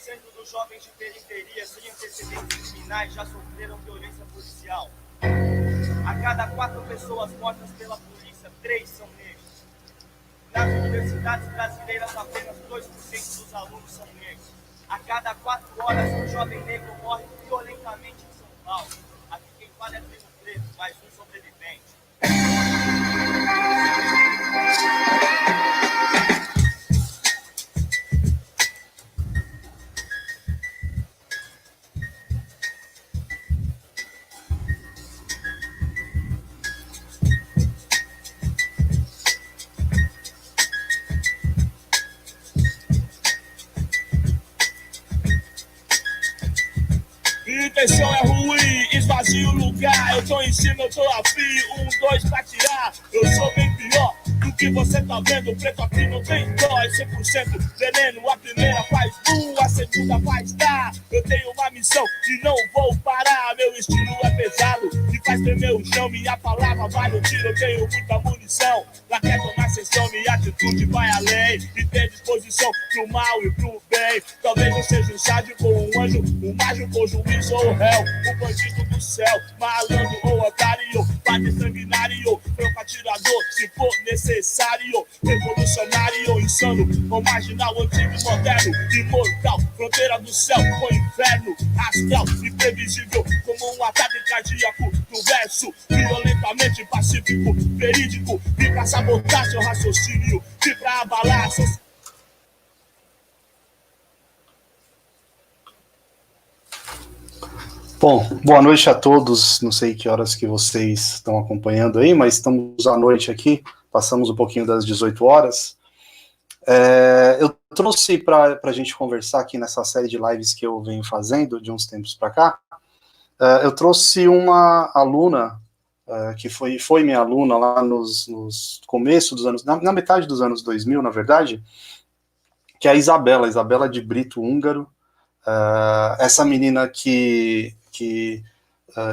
30% dos jovens de periferia sem antecedentes criminais já sofreram violência policial. A cada 4 pessoas mortas pela polícia, 3 são negros. Nas universidades brasileiras, apenas 2% dos alunos são negros. A cada 4 horas, um jovem negro morre violentamente em São Paulo. Aqui quem fala é Primo Preto, mais um sobrevivente. Intenção é ruim, esvazio o lugar. Eu tô em cima, eu tô afim, 1, 2 pra tirar. Eu sou bem pior do que você tá vendo. Preto aqui não tem dó, é 100% veneno. A primeira faz a segunda faz tá. Eu tenho uma missão e não vou parar. Meu estilo é pesado e faz tremer o chão. Minha palavra vale um tiro, eu tenho muita munição. Lá quieto na sessão, minha atitude vai além. E tem disposição pro mal e pro bem. Talvez eu seja um sádico ou um anjo, um mágico ou juiz ou réu, um bandido do céu, malandro ou otário, padre sanguinário, franco atirador, se for necessário, revolucionário, insano, ou marginal, antigo e moderno, imortal, fronteira do céu com inferno, astral, imprevisível, como um ataque cardíaco do verso, violentamente pacífico, verídico, vim pra sabotar seu raciocínio, vim pra abalar seus... Bom, boa noite a todos, não sei que horas que vocês estão acompanhando aí, mas estamos à noite aqui, passamos um pouquinho das 18 horas. Eu trouxe para a gente conversar aqui nessa série de lives que eu venho fazendo de uns tempos para cá, eu trouxe uma aluna, que foi minha aluna lá nos começos dos anos, na metade dos anos 2000, na verdade, que é a Isabela de Brito Húngaro. Essa menina que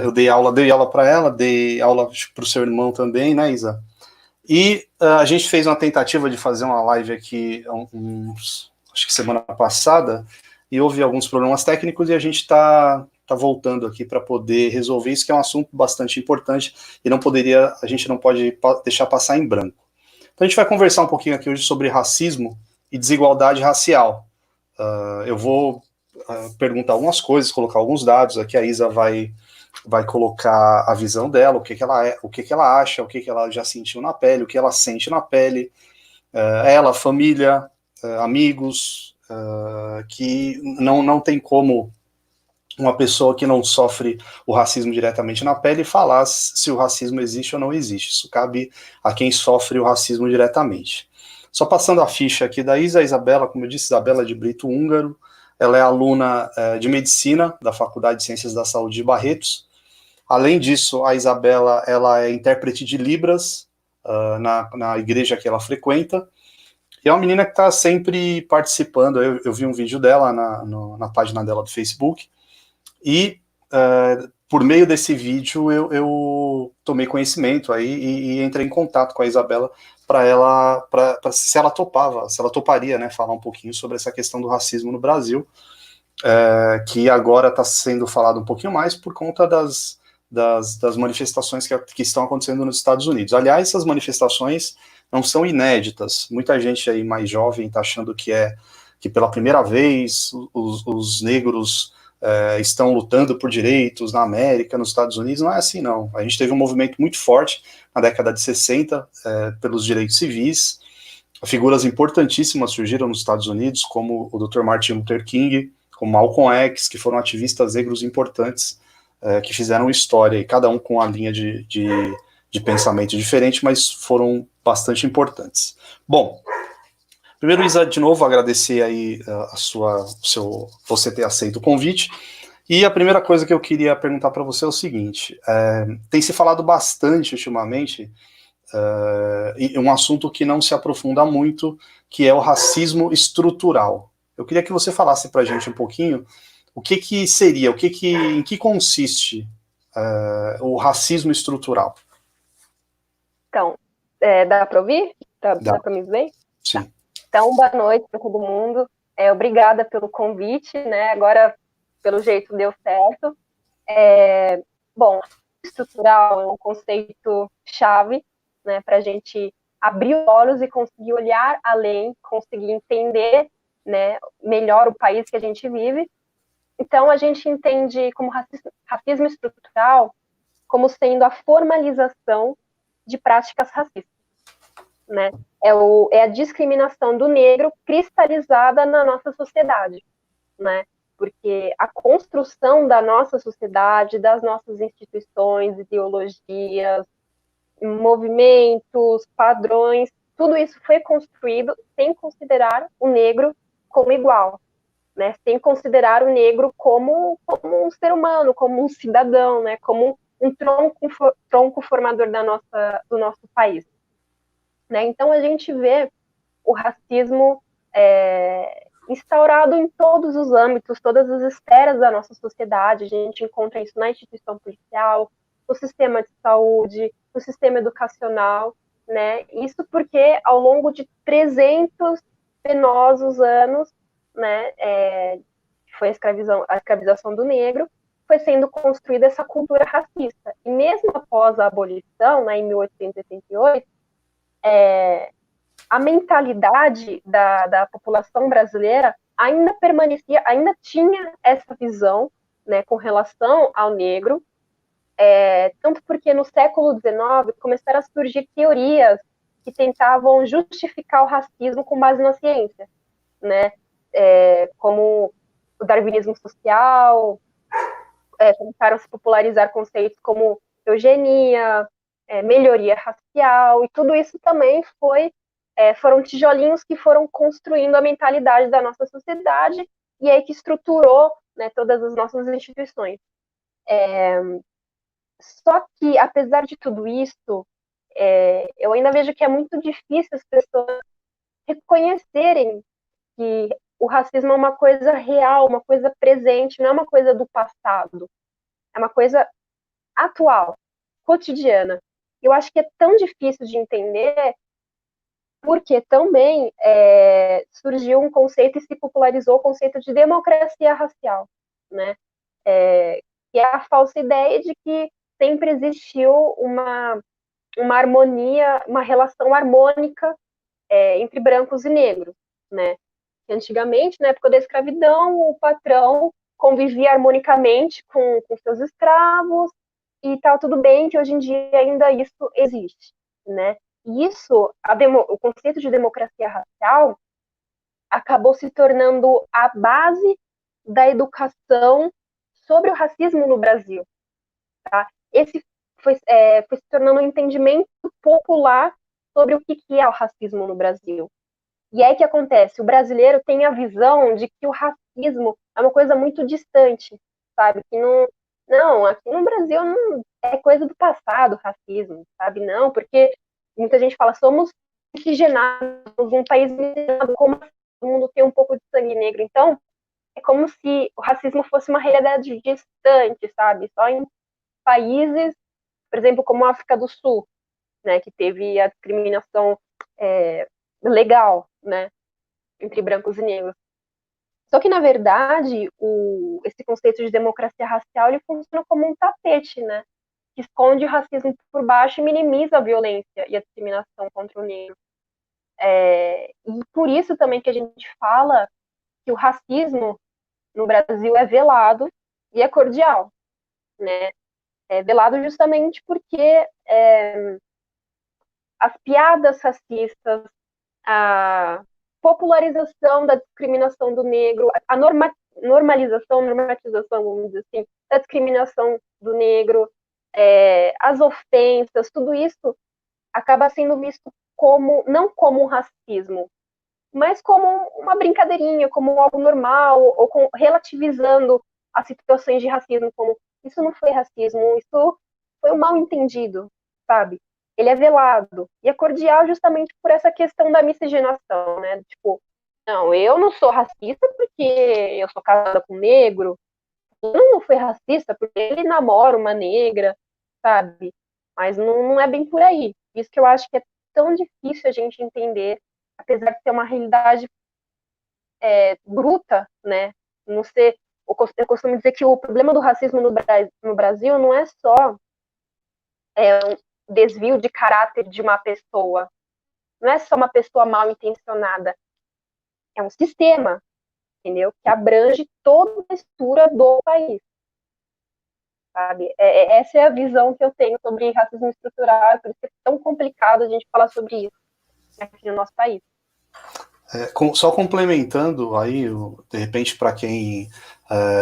eu dei aula para ela, dei aula para o seu irmão também, né, Isa? E a gente fez uma tentativa de fazer uma live aqui, acho que semana passada, e houve alguns problemas técnicos, e a gente está voltando aqui para poder resolver isso, que é um assunto bastante importante, e a gente não pode deixar passar em branco. Então a gente vai conversar um pouquinho aqui hoje sobre racismo e desigualdade racial. Eu vou perguntar algumas coisas, colocar alguns dados, aqui a Isa vai colocar a visão dela, o que ela acha, o que ela já sentiu na pele, o que ela sente na pele, ela, família, amigos, que não tem como uma pessoa que não sofre o racismo diretamente na pele falar se o racismo existe ou não existe. Isso cabe a quem sofre o racismo diretamente. Só passando a ficha aqui da Isa, a Isabela, como eu disse, Isabela de Brito Húngaro, ela é aluna de medicina da Faculdade de Ciências da Saúde de Barretos. Além disso, a Isabela ela é intérprete de Libras na igreja que ela frequenta. E é uma menina que está sempre participando. Eu vi um vídeo dela na página dela do Facebook. E por meio desse vídeo eu tomei conhecimento aí e entrei em contato com a Isabela para se ela toparia, né, falar um pouquinho sobre essa questão do racismo no Brasil, que agora está sendo falado um pouquinho mais por conta das manifestações que estão acontecendo nos Estados Unidos. Aliás, essas manifestações não são inéditas. Muita gente aí mais jovem está achando que pela primeira vez os negros estão lutando por direitos na América, nos Estados Unidos. Não é assim, não. A gente teve um movimento muito forte na década de 60 pelos direitos civis. Figuras importantíssimas surgiram nos Estados Unidos, como o Dr. Martin Luther King, como Malcolm X, que foram ativistas negros importantes, que fizeram história, e cada um com uma linha de pensamento diferente, mas foram bastante importantes. Bom, primeiro, Isa, de novo, agradecer aí você ter aceito o convite. E a primeira coisa que eu queria perguntar para você é o seguinte: tem se falado bastante ultimamente, e um assunto que não se aprofunda muito, que é o racismo estrutural. Eu queria que você falasse para a gente um pouquinho o que seria, em que consiste o racismo estrutural. Então, dá para ouvir? Dá para me ver? Sim. Tá. Então, boa noite para todo mundo. Obrigada pelo convite, né? Agora, pelo jeito, deu certo. Bom, estrutural é um conceito chave, né, para a gente abrir os olhos e conseguir olhar além, conseguir entender, né, melhor o país que a gente vive. Então, a gente entende como racismo estrutural como sendo a formalização de práticas racistas, né? É a discriminação do negro cristalizada na nossa sociedade, né? Porque a construção da nossa sociedade, das nossas instituições, ideologias, movimentos, padrões, tudo isso foi construído sem considerar o negro como igual, né? Sem considerar o negro como um ser humano, como um cidadão, né? Como um tronco formador do nosso país, né? Então a gente vê o racismo instaurado em todos os âmbitos, todas as esferas da nossa sociedade. A gente encontra isso na instituição policial, no sistema de saúde, no sistema educacional, né? Isso porque ao longo de 300 penosos anos, né, foi a escravização do negro, foi sendo construída essa cultura racista. E mesmo após a abolição, né, em 1888, a mentalidade da população brasileira ainda permanecia, ainda tinha essa visão, né, com relação ao negro, tanto porque no século XIX começaram a surgir teorias que tentavam justificar o racismo com base na ciência, né, como o darwinismo social, começaram a se popularizar conceitos como eugenia, melhoria racial, e tudo isso também foram tijolinhos que foram construindo a mentalidade da nossa sociedade e aí que estruturou, né, todas as nossas instituições. Só que, apesar de tudo isso, eu ainda vejo que é muito difícil as pessoas reconhecerem que o racismo é uma coisa real, uma coisa presente, não é uma coisa do passado, é uma coisa atual, cotidiana. Eu acho que é tão difícil de entender porque também surgiu um conceito e se popularizou o conceito de democracia racial, né? Que é a falsa ideia de que sempre existiu uma harmonia, uma relação harmônica entre brancos e negros, né? Antigamente, na época da escravidão, o patrão convivia harmonicamente com seus escravos e tal, tudo bem que hoje em dia ainda isso existe, né? E isso, o conceito de democracia racial acabou se tornando a base da educação sobre o racismo no Brasil, tá? Esse foi se tornando um entendimento popular sobre o que é o racismo no Brasil. E aí que acontece? O brasileiro tem a visão de que o racismo é uma coisa muito distante, sabe? Que não, aqui no Brasil não é coisa do passado, o racismo, sabe? Não, porque muita gente fala, somos miscigenados, um país miscigenado, como o mundo tem um pouco de sangue negro. Então, é como se o racismo fosse uma realidade distante, sabe? Só em países, por exemplo, como a África do Sul, né, que teve a discriminação legal, né, entre brancos e negros. Só que, na verdade, esse conceito de democracia racial ele funciona como um tapete, né, que esconde o racismo por baixo e minimiza a violência e a discriminação contra o negro. E por isso também que a gente fala que o racismo no Brasil é velado e é cordial, né? É velado justamente porque as piadas racistas, a popularização da discriminação do negro, a normatização, vamos dizer assim, da discriminação do negro, as ofensas, tudo isso acaba sendo visto não como um racismo, mas como uma brincadeirinha, como algo normal, ou relativizando as situações de racismo, como isso não foi racismo, isso foi um mal entendido, sabe? Ele é velado. E é cordial justamente por essa questão da miscigenação, né? Tipo, não, eu não sou racista porque eu sou casada com um negro. Não foi racista porque ele namora uma negra, sabe? Mas não é bem por aí. Isso que eu acho que é tão difícil a gente entender, apesar de ser uma realidade bruta, né? Não ser, eu costumo dizer que o problema do racismo no Brasil não é só um desvio de caráter de uma pessoa, não é só uma pessoa mal intencionada, é um sistema, entendeu? Que abrange toda a estrutura do país, sabe? Essa é a visão que eu tenho sobre racismo estrutural, por isso que é tão complicado a gente falar sobre isso aqui no nosso país. Só complementando aí, de repente, para quem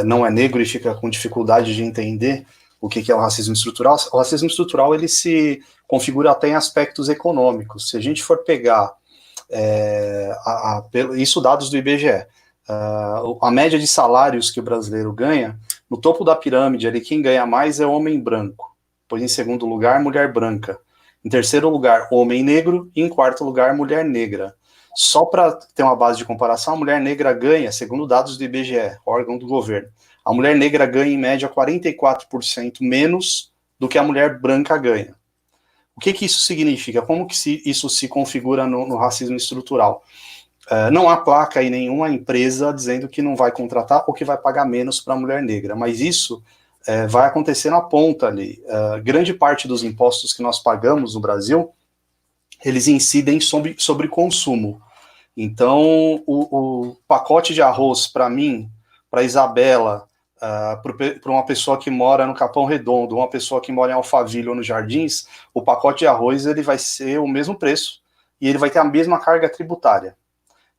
não é negro e fica com dificuldade de entender o que é o racismo estrutural ele se configura até em aspectos econômicos. Se a gente for pegar isso dados do IBGE, a média de salários que o brasileiro ganha, no topo da pirâmide, ali, quem ganha mais é o homem branco, depois em segundo lugar, mulher branca, em terceiro lugar, homem negro, e em quarto lugar, mulher negra. Só para ter uma base de comparação, a mulher negra ganha, segundo dados do IBGE, órgão do governo, a mulher negra ganha em média 44% menos do que a mulher branca ganha. O que isso significa? Como que isso se configura no racismo estrutural? Não há placa em nenhuma empresa dizendo que não vai contratar ou que vai pagar menos para a mulher negra, mas isso vai acontecer na ponta ali. Grande parte dos impostos que nós pagamos no Brasil, eles incidem sobre consumo. Então, o pacote de arroz, para mim, para Isabela, para uma pessoa que mora no Capão Redondo, uma pessoa que mora em Alphaville ou nos Jardins, o pacote de arroz ele vai ser o mesmo preço e ele vai ter a mesma carga tributária.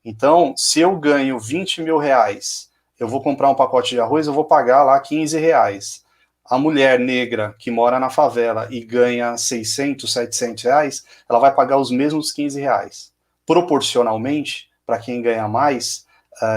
Então, se eu ganho 20 mil reais, eu vou comprar um pacote de arroz, eu vou pagar lá 15 reais. A mulher negra que mora na favela e ganha 600, 700 reais, ela vai pagar os mesmos 15 reais. Proporcionalmente, para quem ganha mais,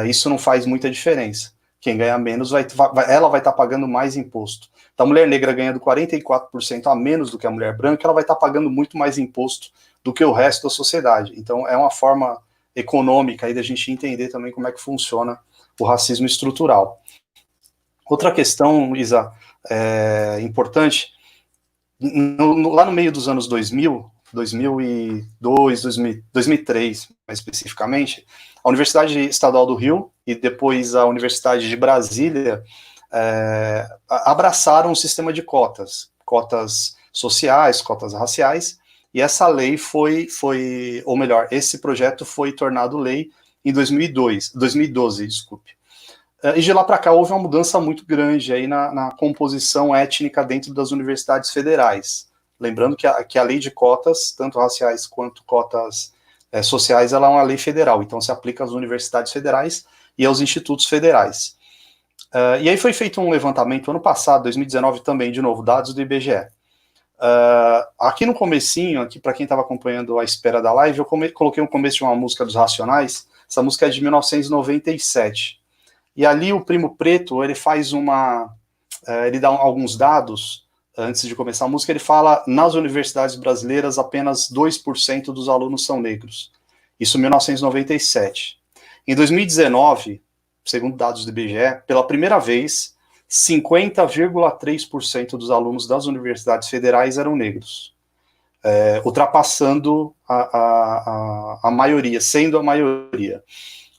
isso não faz muita diferença. Quem ganha menos, ela vai estar pagando mais imposto. Então, a mulher negra ganhando 44% a menos do que a mulher branca, ela vai estar pagando muito mais imposto do que o resto da sociedade. Então, é uma forma econômica aí da gente entender também como é que funciona o racismo estrutural. Outra questão, Isa, importante, lá no meio dos anos 2000, 2002, 2003, mais especificamente, a Universidade Estadual do Rio e depois a Universidade de Brasília abraçaram um sistema de cotas sociais, cotas raciais, e essa lei ou melhor, esse projeto foi tornado lei em 2012, desculpe. E de lá para cá houve uma mudança muito grande aí na composição étnica dentro das universidades federais. Lembrando que a lei de cotas, tanto raciais quanto cotas sociais, ela é uma lei federal, então se aplica às universidades federais e aos institutos federais. E aí foi feito um levantamento ano passado, 2019 também, de novo, dados do IBGE. Aqui no comecinho, aqui para quem estava acompanhando a espera da live, eu coloquei um começo de uma música dos Racionais. Essa música é de 1997. E ali o Primo Preto, ele faz ele dá alguns dados, antes de começar a música, ele fala, nas universidades brasileiras, apenas 2% dos alunos são negros. Isso em 1997. Em 2019, segundo dados do IBGE, pela primeira vez, 50,3% dos alunos das universidades federais eram negros, ultrapassando a maioria, sendo a maioria.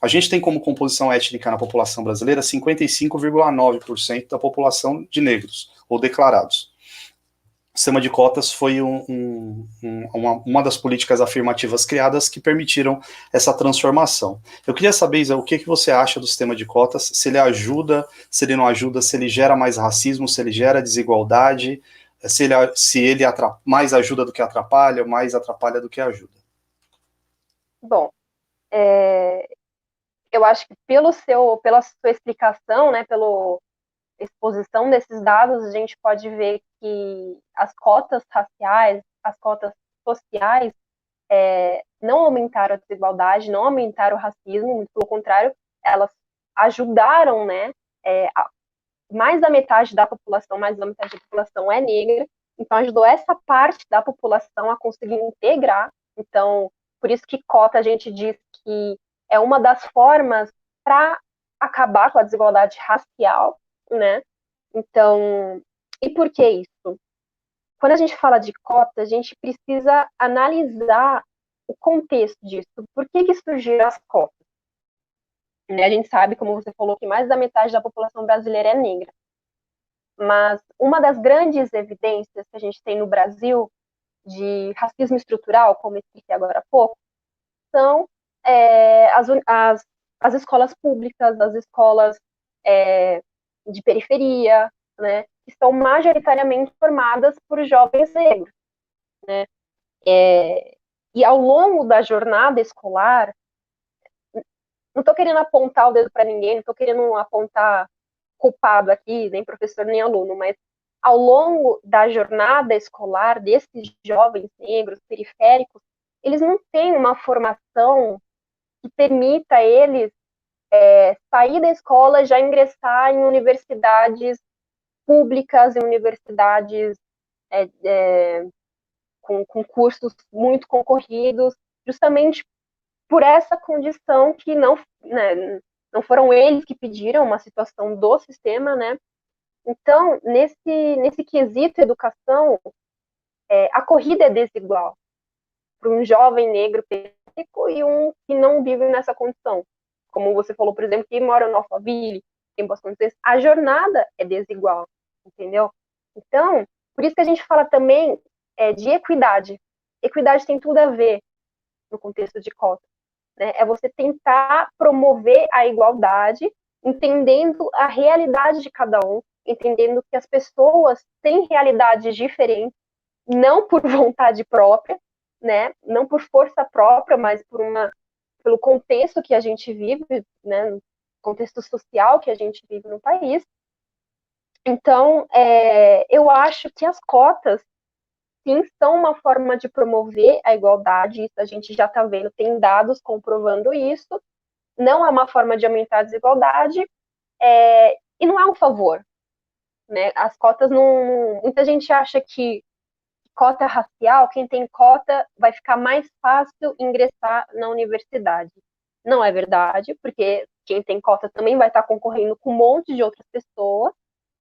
A gente tem como composição étnica na população brasileira 55,9% da população de negros, ou declarados. O sistema de cotas foi uma das políticas afirmativas criadas que permitiram essa transformação. Eu queria saber, Isa, o que você acha do sistema de cotas, se ele ajuda, se ele não ajuda, se ele gera mais racismo, se ele gera desigualdade, se ele mais ajuda do que atrapalha, ou mais atrapalha do que ajuda. Bom, eu acho que pela sua explicação, né, pela exposição desses dados, a gente pode ver que as cotas raciais, as cotas sociais, não aumentaram a desigualdade, não aumentaram o racismo, muito pelo contrário, elas ajudaram, né, mais da metade da população é negra, então ajudou essa parte da população a conseguir integrar. Então, por isso que cota a gente diz que é uma das formas para acabar com a desigualdade racial, né? Então, e por que isso? Quando a gente fala de cota, a gente precisa analisar o contexto disso. Por que surgiram as cotas? né? A gente sabe, como você falou, que mais da metade da população brasileira é negra. Mas uma das grandes evidências que a gente tem no Brasil de racismo estrutural, como eu expliquei agora há pouco, são as escolas públicas, as escolas de periferia, né, que são majoritariamente formadas por jovens negros, né? E ao longo da jornada escolar, não estou querendo apontar o dedo para ninguém, não estou querendo apontar culpado aqui, nem professor nem aluno, mas ao longo da jornada escolar desses jovens negros periféricos, eles não têm uma formação que permita a eles sair da escola e já ingressar em universidades públicas, em universidades com cursos muito concorridos, justamente por essa condição que não, né, não foram eles que pediram, uma situação do sistema, né? Então, nesse quesito educação, a corrida é desigual para um jovem negro periférico e um que não vive nessa condição. Como você falou, por exemplo, que mora no Alphaville, tem boas condições, a jornada é desigual, entendeu? Então, por isso que a gente fala também de equidade. Equidade tem tudo a ver no contexto de cota, né? É você tentar promover a igualdade, entendendo a realidade de cada um, entendendo que as pessoas têm realidades diferentes, não por vontade própria, né? Não por força própria, mas pelo contexto que a gente vive, né? Contexto social que a gente vive no país. Então, eu acho que as cotas, sim, são uma forma de promover a igualdade, isso a gente já está vendo, tem dados comprovando isso, não é uma forma de aumentar a desigualdade, e não é um favor, né? As cotas não... Muita gente acha que cota racial, quem tem cota vai ficar mais fácil ingressar na universidade. Não é verdade, porque quem tem cota também vai estar concorrendo com um monte de outras pessoas,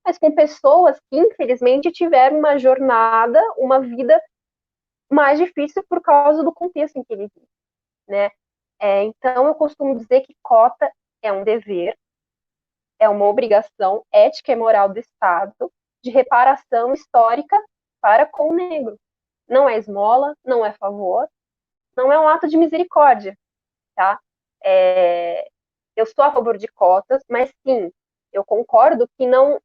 mas com pessoas que, infelizmente, tiveram uma jornada, uma vida mais difícil por causa do contexto em que ele vive, né? Então, eu costumo dizer que cota é um dever, é uma obrigação ética e moral do Estado de reparação histórica para com o negro. Não é esmola, não é favor, não é um ato de misericórdia, tá? Eu sou a favor de cotas, mas sim, eu concordo que não,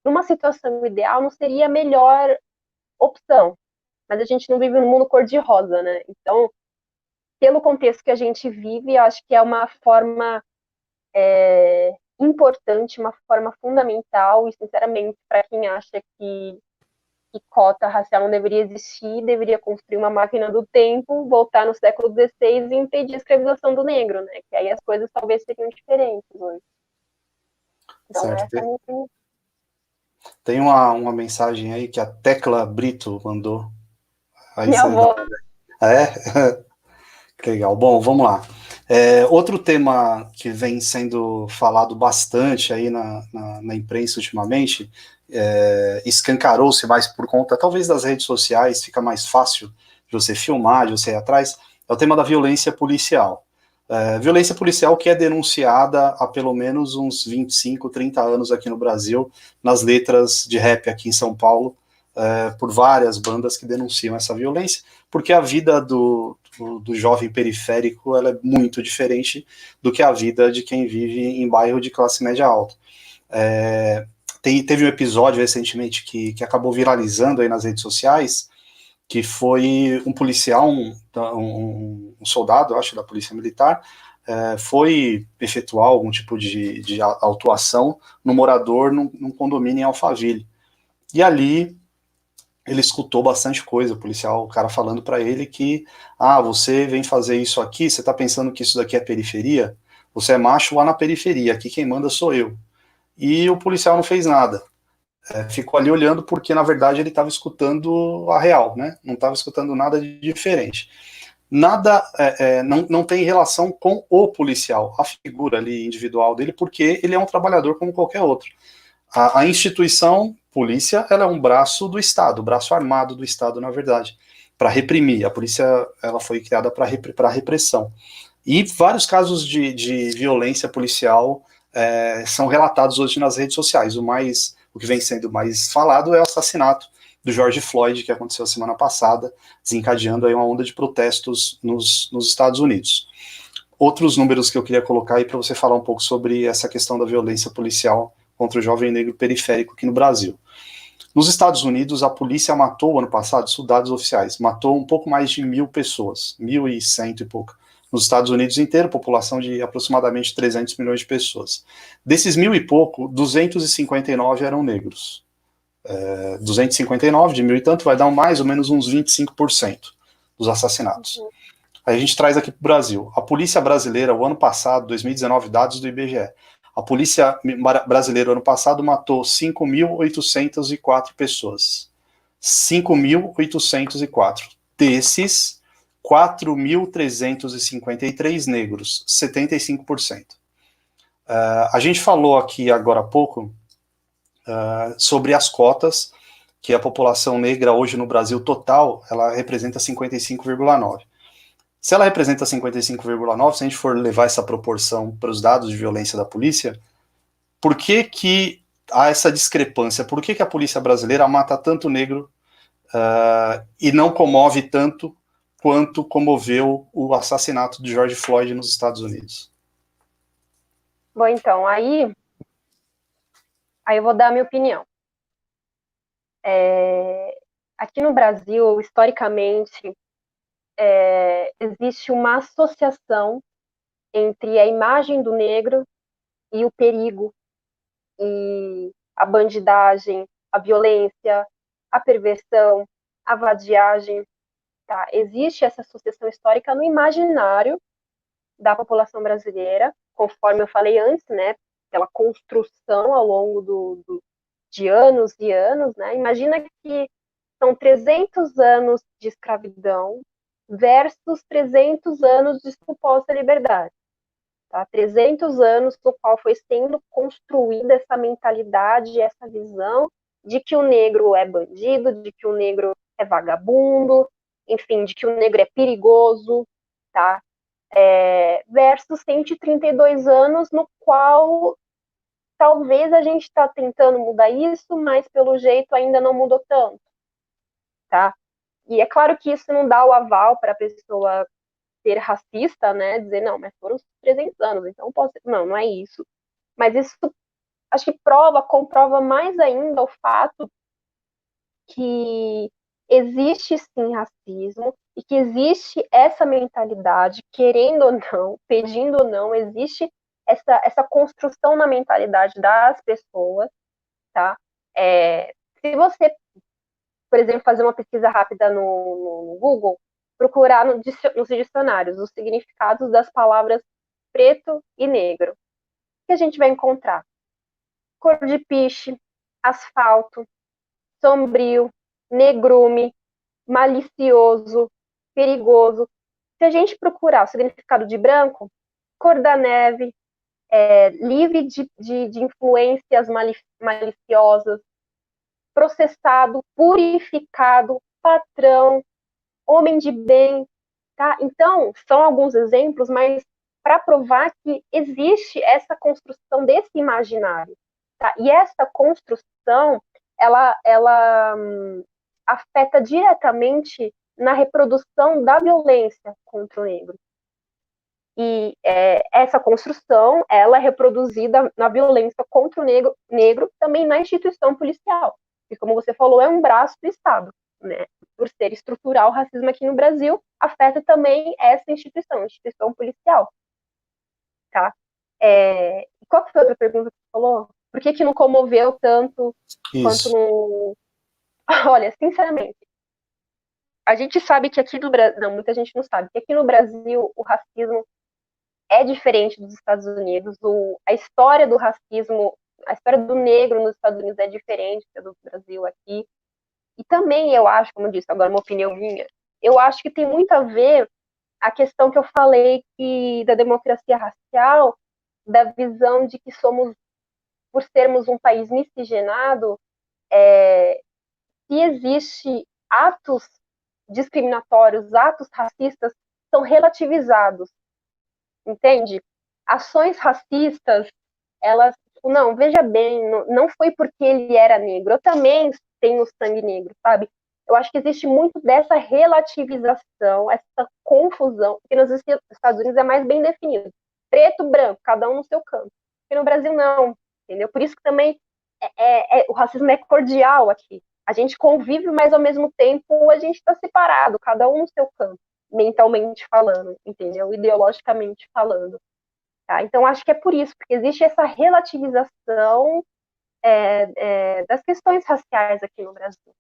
numa situação ideal, não seria a melhor opção. Mas a gente não vive num mundo cor-de-rosa, né? Então, pelo contexto que a gente vive, eu acho que é uma forma importante, uma forma fundamental, e, sinceramente, para quem acha que cota racial não deveria existir, deveria construir uma máquina do tempo, voltar no século XVI e impedir a escravização do negro, né? Que aí as coisas talvez seriam diferentes hoje. Então, Certo. essa é a minha opinião. Tem uma mensagem aí que a Tecla Brito mandou. Aí Minha avó. Que legal. Bom, vamos lá. Outro tema que vem sendo falado bastante aí na imprensa ultimamente, escancarou-se mais por conta, talvez, das redes sociais, fica mais fácil de você filmar, de você ir atrás, é o tema da violência policial. Violência policial que é denunciada há pelo menos uns 25, 30 anos aqui no Brasil, nas letras de rap aqui em São Paulo, por várias bandas que denunciam essa violência, porque a vida do jovem periférico ela é muito diferente do que a vida de quem vive em bairro de classe média alta. Teve um episódio recentemente que acabou viralizando aí nas redes sociais, que foi um policial, um soldado, eu acho, da Polícia Militar, foi efetuar algum tipo de autuação no morador num condomínio em Alphaville. E ali ele escutou bastante coisa, o policial, o cara falando para ele que, você vem fazer isso aqui, você tá pensando que isso daqui é periferia? Você é macho lá na periferia, aqui quem manda sou eu. E o policial não fez nada. Ficou ali olhando porque, na verdade, ele estava escutando a real, né? Não estava escutando nada de diferente. Nada, não tem relação com o policial, a figura ali individual dele, porque ele é um trabalhador como qualquer outro. A instituição polícia, ela é um braço do Estado, o braço armado do Estado, na verdade, para reprimir. A polícia, ela foi criada para repressão. E vários casos de violência policial são relatados hoje nas redes sociais. O que vem sendo mais falado é o assassinato do George Floyd, que aconteceu a semana passada, desencadeando aí uma onda de protestos nos Estados Unidos. Outros números que eu queria colocar aí para você falar um pouco sobre essa questão da violência policial contra o jovem negro periférico aqui no Brasil. Nos Estados Unidos, a polícia matou, ano passado, isso dados oficiais, matou um pouco mais de 1.000 pessoas, 1.100 e pouco. Nos Estados Unidos inteiro, população de aproximadamente 300 milhões de pessoas. Desses 1.000 e pouco, 259 eram negros. 259 de 1.000 e tanto vai dar mais ou menos uns 25% dos assassinatos. Aí a gente traz aqui para o Brasil. A polícia brasileira, o ano passado, 2019, dados do IBGE, a polícia brasileira, o ano passado, matou 5.804 pessoas. 5.804. Desses, 4.353 negros, 75%. A gente falou aqui agora há pouco sobre as cotas, que a população negra hoje no Brasil total, ela representa 55,9%. Se ela representa 55,9%, se a gente for levar essa proporção para os dados de violência da polícia, por que há essa discrepância? Por que a polícia brasileira mata tanto negro e não comove tanto quanto comoveu o assassinato de George Floyd nos Estados Unidos? Bom, então, aí eu vou dar a minha opinião. Aqui no Brasil, historicamente, existe uma associação entre a imagem do negro e o perigo, e a bandidagem, a violência, a perversão, a vadiagem. Tá? Existe essa associação histórica no imaginário da população brasileira, conforme eu falei antes, né? Pela construção ao longo de anos e anos, né? Imagina que são 300 anos de escravidão versus 300 anos de suposta liberdade. Tá? 300 anos no qual foi sendo construída essa mentalidade, essa visão de que o negro é bandido, de que o negro é vagabundo, enfim, de que o negro é perigoso, tá? Versus 132 anos no qual talvez a gente está tentando mudar isso, mas pelo jeito ainda não mudou tanto, tá? E é claro que isso não dá o aval para a pessoa ser racista, né? Dizer, não, mas foram 300 anos, então posso... Não é isso. Mas isso, acho que comprova mais ainda o fato que existe sim racismo e que existe essa mentalidade, querendo ou não, pedindo ou não, existe essa construção na mentalidade das pessoas, tá? Se você, por exemplo, fazer uma pesquisa rápida no Google, procurar nos dicionários os significados das palavras preto e negro, o que a gente vai encontrar? Cor de piche, asfalto, sombrio, negrume, malicioso, perigoso. Se a gente procurar o significado de branco, cor da neve, livre de influências maliciosas, processado, purificado, patrão, homem de bem, tá? Então, são alguns exemplos, mas para provar que existe essa construção desse imaginário, tá? E essa construção, ela afeta diretamente na reprodução da violência contra o negro. E essa construção, ela é reproduzida na violência contra o negro também na instituição policial. E como você falou, é um braço do Estado, né? Por ser estrutural, o racismo aqui no Brasil afeta também essa instituição, a instituição policial. Tá? Qual que foi a outra pergunta que você falou? Por que não comoveu tanto quanto no... Olha, sinceramente, a gente sabe que aqui no Brasil... Não, muita gente não sabe. Que aqui no Brasil o racismo é diferente dos Estados Unidos. A história do racismo, a história do negro nos Estados Unidos é diferente da do Brasil aqui. E também eu acho, como eu disse, agora uma opinião minha, eu acho que tem muito a ver a questão que eu falei da democracia racial, da visão de que somos, por sermos um país miscigenado, se existe atos discriminatórios, atos racistas, são relativizados. entende? Ações racistas, elas, não, veja bem, não foi porque ele era negro, eu também tenho sangue negro, sabe? Eu acho que existe muito dessa relativização, essa confusão, porque nos Estados Unidos é mais bem definido, preto, branco, cada um no seu canto, e no Brasil não, entendeu? Por isso que também o racismo é cordial aqui, a gente convive, mas ao mesmo tempo a gente está separado, cada um no seu canto, mentalmente falando, entendeu? Ideologicamente falando. Tá? Então, acho que é por isso, porque existe essa relativização das questões raciais aqui no Brasil.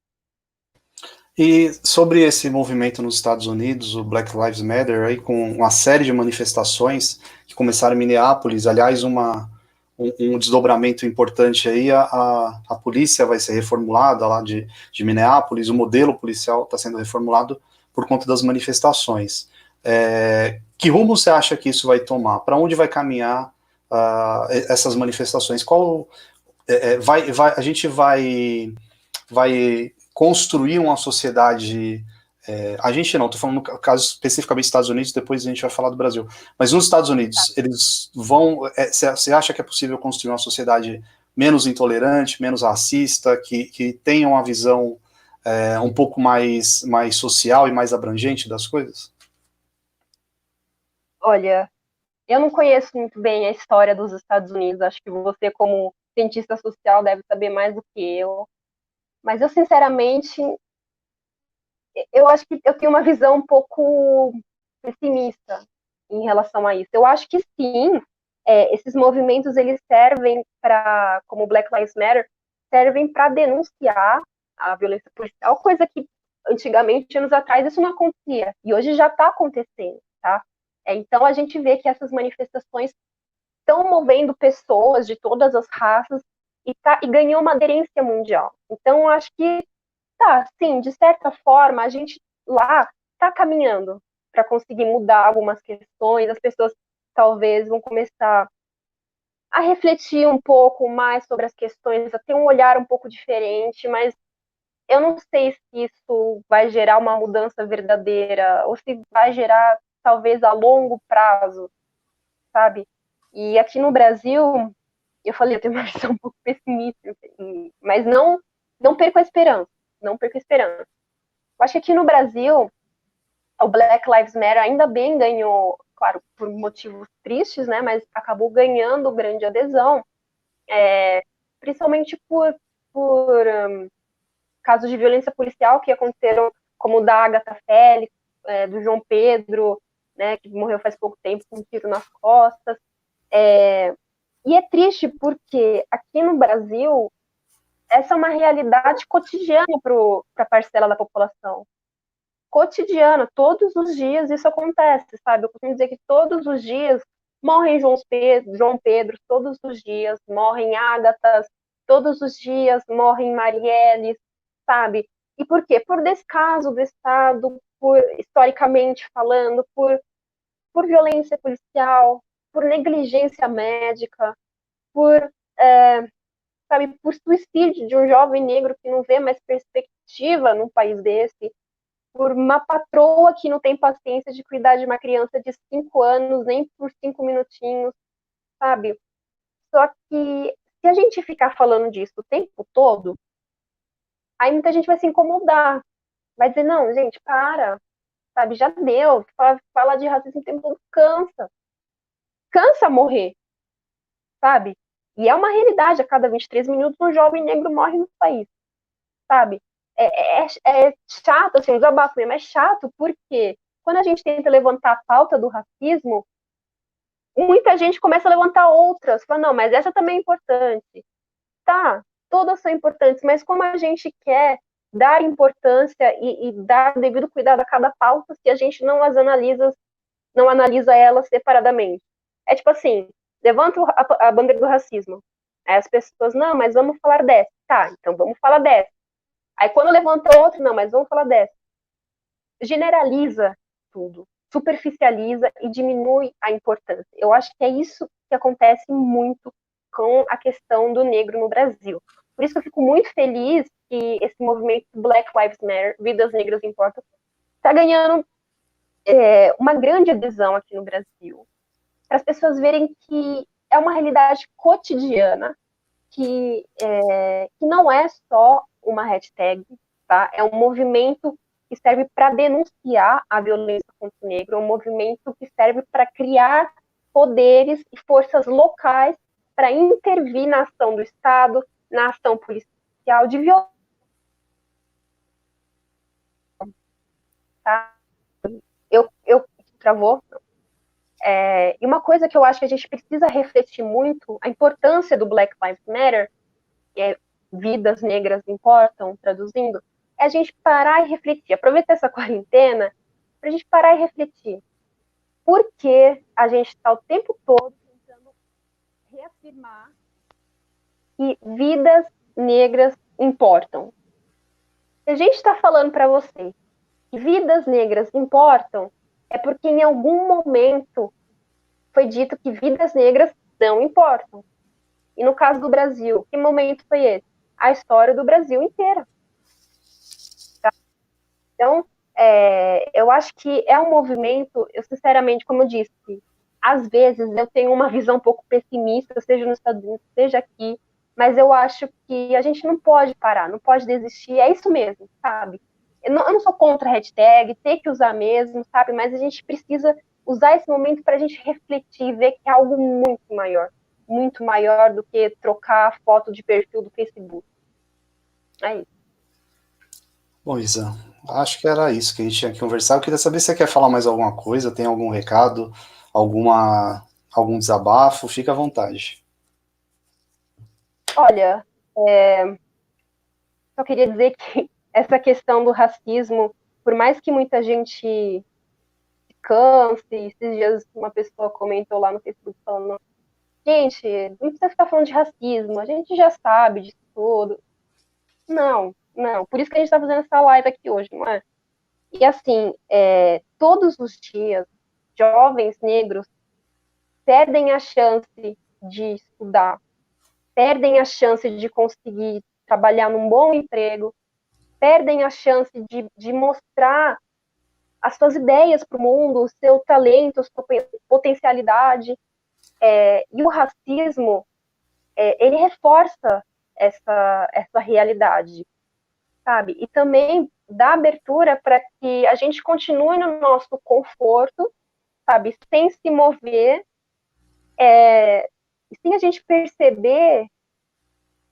E sobre esse movimento nos Estados Unidos, o Black Lives Matter, aí, com uma série de manifestações que começaram em Minneapolis, aliás, um desdobramento importante aí, a polícia vai ser reformulada lá de Minneapolis, o modelo policial está sendo reformulado por conta das manifestações. Que rumo você acha que isso vai tomar? Para onde vai caminhar essas manifestações? A gente vai construir uma sociedade... a gente não, estou falando no caso especificamente dos Estados Unidos, depois a gente vai falar do Brasil. Mas nos Estados Unidos, eles vão... Você acha que é possível construir uma sociedade menos intolerante, menos racista, que tenha uma visão um pouco mais social e mais abrangente das coisas? Olha, eu não conheço muito bem a história dos Estados Unidos, acho que você, como cientista social, deve saber mais do que eu. Mas eu, sinceramente, eu acho que eu tenho uma visão um pouco pessimista em relação a isso. Eu acho que sim, esses movimentos eles servem para, como o Black Lives Matter, servem para denunciar a violência policial, coisa que antigamente, anos atrás, isso não acontecia. E hoje já está acontecendo, tá? Então a gente vê que essas manifestações estão movendo pessoas de todas as raças e ganhou uma aderência mundial. Então eu acho que tá, sim, de certa forma, a gente lá está caminhando para conseguir mudar algumas questões, as pessoas talvez vão começar a refletir um pouco mais sobre as questões, a ter um olhar um pouco diferente, mas eu não sei se isso vai gerar uma mudança verdadeira, ou se vai gerar, talvez, a longo prazo, sabe? E aqui no Brasil, eu falei, eu tenho uma visão um pouco pessimista, mas não perco a esperança, não perco a esperança. Eu acho que aqui no Brasil, o Black Lives Matter ainda bem ganhou, claro, por motivos tristes, né, mas acabou ganhando grande adesão, principalmente por casos de violência policial que aconteceram, como o da Agatha Félix, do João Pedro, né, que morreu faz pouco tempo com um tiro nas costas. E é triste porque aqui no Brasil essa é uma realidade cotidiana para a parcela da população. Cotidiana, todos os dias isso acontece, sabe? Eu costumo dizer que todos os dias morrem João Pedro, todos os dias morrem Ágatas, todos os dias morrem Marielles, sabe? E por quê? Por descaso do Estado, historicamente falando, por violência policial, por negligência médica, por por suicídio de um jovem negro que não vê mais perspectiva num país desse, por uma patroa que não tem paciência de cuidar de uma criança de 5 anos, nem por 5 minutinhos, sabe? Só que se a gente ficar falando disso o tempo todo, aí muita gente vai se incomodar, vai dizer, não, gente, sabe, já deu, falar de racismo o tempo todo cansa morrer, sabe? E é uma realidade, a cada 23 minutos um jovem negro morre no país, sabe? É chato, assim, um desabafo mesmo, é chato porque quando a gente tenta levantar a pauta do racismo, muita gente começa a levantar outras, fala, não, mas essa também é importante. Tá, todas são importantes, mas como a gente quer dar importância e dar devido cuidado a cada pauta se a gente não analisa elas separadamente? É tipo assim, levanta a bandeira do racismo. Aí as pessoas, não, mas vamos falar dessa. Tá, então vamos falar dessa. Aí quando levanta outra, não, mas vamos falar dessa. Generaliza tudo, superficializa e diminui a importância. Eu acho que é isso que acontece muito com a questão do negro no Brasil. Por isso que eu fico muito feliz que esse movimento Black Lives Matter, Vidas Negras Importam, está ganhando uma grande adesão aqui no Brasil. para as pessoas verem que é uma realidade cotidiana, que não é só uma hashtag, tá? É um movimento que serve para denunciar a violência contra o negro, é um movimento que serve para criar poderes e forças locais para intervir na ação do Estado, na ação policial de violência. Tá? Travou? E uma coisa que eu acho que a gente precisa refletir muito, a importância do Black Lives Matter, vidas negras importam, traduzindo, é a gente parar e refletir. Aproveitar essa quarentena para a gente parar e refletir. Por que a gente está o tempo todo tentando reafirmar que vidas negras importam? Se a gente está falando para vocês que vidas negras importam, é porque em algum momento foi dito que vidas negras não importam. E no caso do Brasil, que momento foi esse? A história do Brasil inteira. Tá? Então, eu acho que é um movimento, eu sinceramente, como eu disse, às vezes eu tenho uma visão um pouco pessimista, seja nos Estados Unidos, seja aqui, mas eu acho que a gente não pode parar, não pode desistir, é isso mesmo, sabe? Eu não sou contra a hashtag, tem que usar mesmo, sabe? Mas a gente precisa usar esse momento para a gente refletir e ver que é algo muito maior do que trocar a foto de perfil do Facebook. É isso. Bom, Isa, acho que era isso que a gente tinha que conversar. Eu queria saber se você quer falar mais alguma coisa, tem algum recado, algum desabafo, fica à vontade. Olha, só queria dizer que essa questão do racismo, por mais que muita gente canse, esses dias uma pessoa comentou lá no Facebook falando, gente, não precisa ficar falando de racismo, a gente já sabe disso tudo. Não, por isso que a gente está fazendo essa live aqui hoje, não é? E assim, todos os dias, jovens negros perdem a chance de estudar, perdem a chance de conseguir trabalhar num bom emprego, perdem a chance de mostrar as suas ideias para o mundo, o seu talento, a sua potencialidade. E o racismo, ele reforça essa realidade, sabe? E também dá abertura para que a gente continue no nosso conforto, sabe? Sem se mover, sem a gente perceber,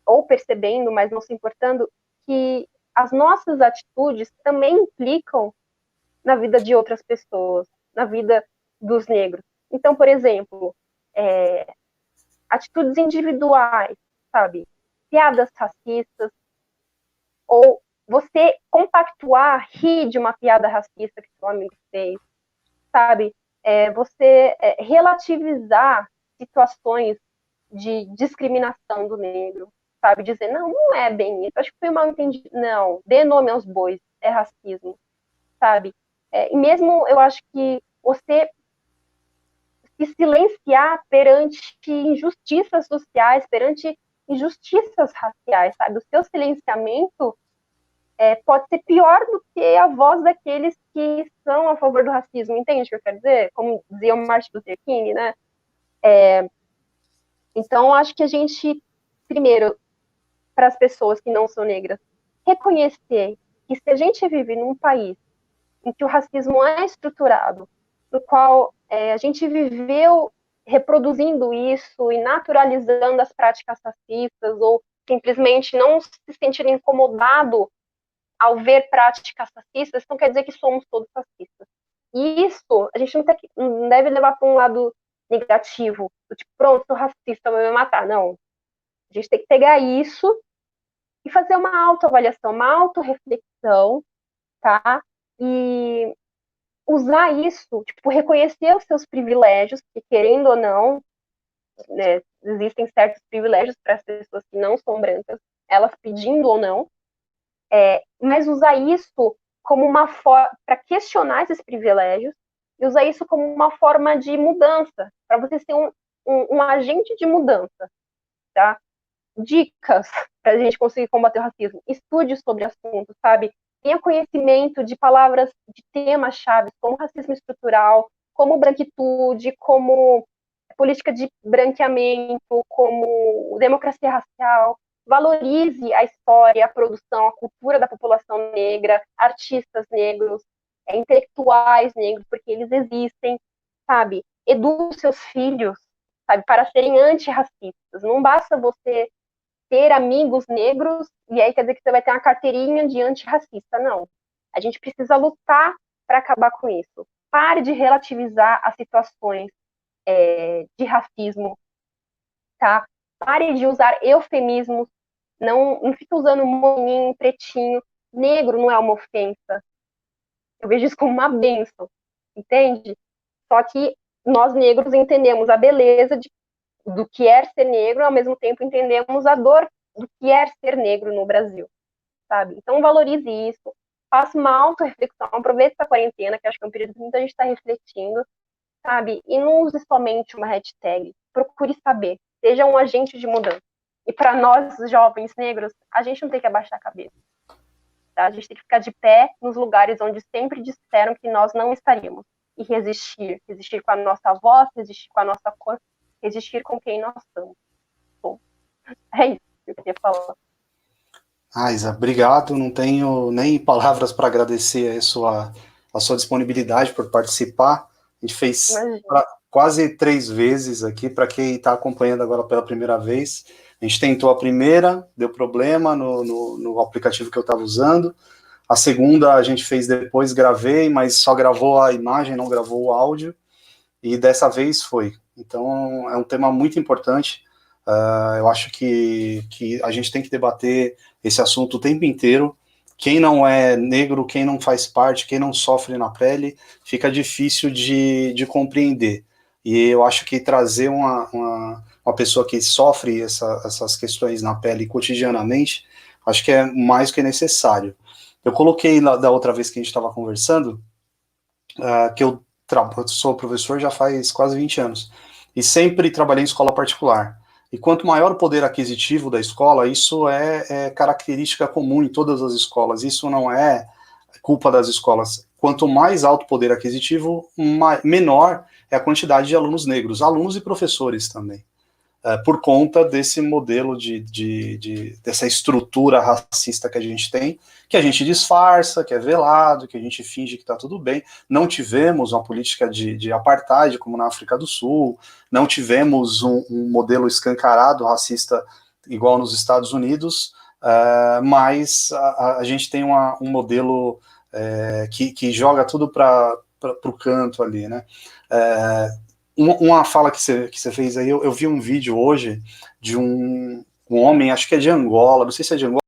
ou percebendo, mas não se importando, que as nossas atitudes também implicam na vida de outras pessoas, na vida dos negros. Então, por exemplo, atitudes individuais, sabe? Piadas racistas, ou você compactuar, rir de uma piada racista que seu amigo fez, sabe? Você relativizar situações de discriminação do negro, sabe? Dizer, não é bem isso, acho que foi mal entendido. Não, dê nome aos bois, é racismo, sabe? E mesmo eu acho que você se silenciar perante injustiças sociais, perante injustiças raciais, sabe? O seu silenciamento pode ser pior do que a voz daqueles que são a favor do racismo, entende o que eu quero dizer? Como dizia o Martin Luther King, né? Então, acho que a gente, primeiro, para as pessoas que não são negras, reconhecer que se a gente vive num país em que o racismo é estruturado, no qual a gente viveu reproduzindo isso e naturalizando as práticas racistas, ou simplesmente não se sentir incomodado ao ver práticas racistas, não quer dizer que somos todos racistas. E isso, a gente não deve levar para um lado negativo, do tipo, pronto, sou racista, vai me matar. Não. A gente tem que pegar isso e fazer uma autoavaliação, uma autorreflexão, tá? E usar isso, tipo, reconhecer os seus privilégios, que querendo ou não, né, existem certos privilégios para as pessoas que não são brancas, elas pedindo ou não, mas usar isso como uma forma para questionar esses privilégios e usar isso como uma forma de mudança, para você ser um agente de mudança, tá? Dicas para a gente conseguir combater o racismo. Estude sobre o assunto, sabe? Tenha conhecimento de palavras, de temas-chave, como racismo estrutural, como branquitude, como política de branqueamento, como democracia racial, valorize a história, a produção, a cultura da população negra, artistas negros, intelectuais negros, porque eles existem, sabe? Eduque seus filhos, sabe, para serem antirracistas. Não basta você ter amigos negros e aí quer dizer que você vai ter uma carteirinha de antirracista, não. A gente precisa lutar para acabar com isso. Pare de relativizar as situações de racismo, tá? Pare de usar eufemismos, não fique usando moninho, pretinho. Negro não é uma ofensa. Eu vejo isso como uma bênção, entende? Só que nós negros entendemos a beleza do que é ser negro, ao mesmo tempo entendemos a dor do que é ser negro no Brasil, sabe? Então valorize isso, faça uma auto-reflexão, aproveite essa quarentena, que acho que é um período que muita gente está refletindo, sabe? E não use somente uma hashtag, procure saber, seja um agente de mudança. E para nós, jovens negros, a gente não tem que abaixar a cabeça. Tá? A gente tem que ficar de pé nos lugares onde sempre disseram que nós não estaríamos. E resistir. Resistir com a nossa voz, resistir com a nossa cor, resistir com quem nós somos. Bom, é isso que eu queria falar. Isa, obrigado. Não tenho nem palavras para agradecer a sua disponibilidade por participar. A gente fez quase 3 vezes aqui, para quem está acompanhando agora pela primeira vez. A gente tentou a primeira, deu problema no aplicativo que eu estava usando. A segunda a gente fez depois, gravei, mas só gravou a imagem, não gravou o áudio. E dessa vez foi. Então, é um tema muito importante. Eu acho que a gente tem que debater esse assunto o tempo inteiro. Quem não é negro, quem não faz parte, quem não sofre na pele, fica difícil de compreender. E eu acho que trazer uma pessoa que sofre essas questões na pele cotidianamente, acho que é mais que necessário. Eu coloquei da outra vez que a gente estava conversando, que eu sou professor já faz quase 20 anos, e sempre trabalhei em escola particular. E quanto maior o poder aquisitivo da escola, isso é característica comum em todas as escolas, isso não é culpa das escolas. Quanto mais alto o poder aquisitivo, menor é a quantidade de alunos negros, alunos e professores também, por conta desse modelo dessa estrutura racista que a gente tem, que a gente disfarça, que é velado, que a gente finge que está tudo bem. Não tivemos uma política de apartheid, como na África do Sul, não tivemos um modelo escancarado racista igual nos Estados Unidos, mas a gente tem um modelo que joga tudo para o canto ali, né? Uma fala que você fez aí, eu vi um vídeo hoje de um homem, acho que é de Angola, não sei se é de Angola,